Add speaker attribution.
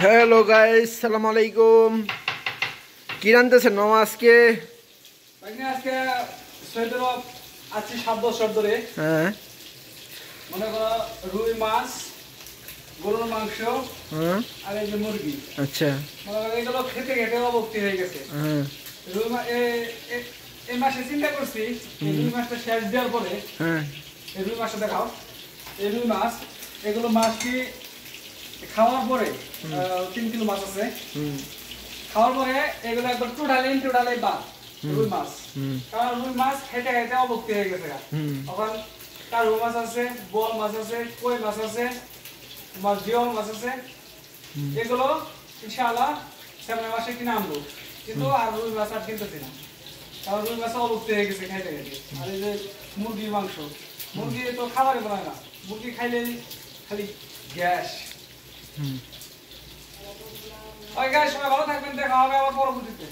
Speaker 1: Hello guys, সালাম আলাইকুম। কি রান্তেছেন মামা আজকে?
Speaker 2: আজকে সৈয়দরা আছি 7 বছর ধরে।
Speaker 1: হ্যাঁ
Speaker 2: মনে করো রুই মাছ, গরুর মাংস
Speaker 1: হ্যাঁ
Speaker 2: আর এই যে মুরগি।
Speaker 1: আচ্ছা
Speaker 2: মনে করো এগুলো খেতে খেতে অভক্তি হয়ে গেছে।
Speaker 1: হ্যাঁ
Speaker 2: রুই এই মাসে চিন্তা করছি এই রুই মাছটা শেষ দেওয়ার পরে
Speaker 1: হ্যাঁ
Speaker 2: এই রুই মাছটা দেখাও। এই রুই মাছ এগুলো মাছ কি খাওয়ার পরে 3 কিলো মাছ আছে। খাওয়ার পরে এগুলো একবার টোটালি বাদ রুই মাছ। কারণ রুই মাছ খেতে খেতে অভক্তি হয়ে গেছে। এখন তার রুই মাছ আছে, বোয়াল মাছ আছে, কই মাছ আছে, তোমার জিওল মাছ আছে। এগুলো ইনশাআল্লাহ সামনের মাসে কিনে আনবো, কিন্তু আর রুই মাছ আর কিনতেছি না, কারণ রুই মাছ অভক্তি হয়ে গেছে খাইতে খাইতে। আর এই যে মুরগির মাংস, মুরগি তো খাবারই বলায় না, মুরগি খাইলে খালি গ্যাস। ওই গাইস, সবাই ভালো থাকবেন, দেখা হবে আবার পরবর্তীতে।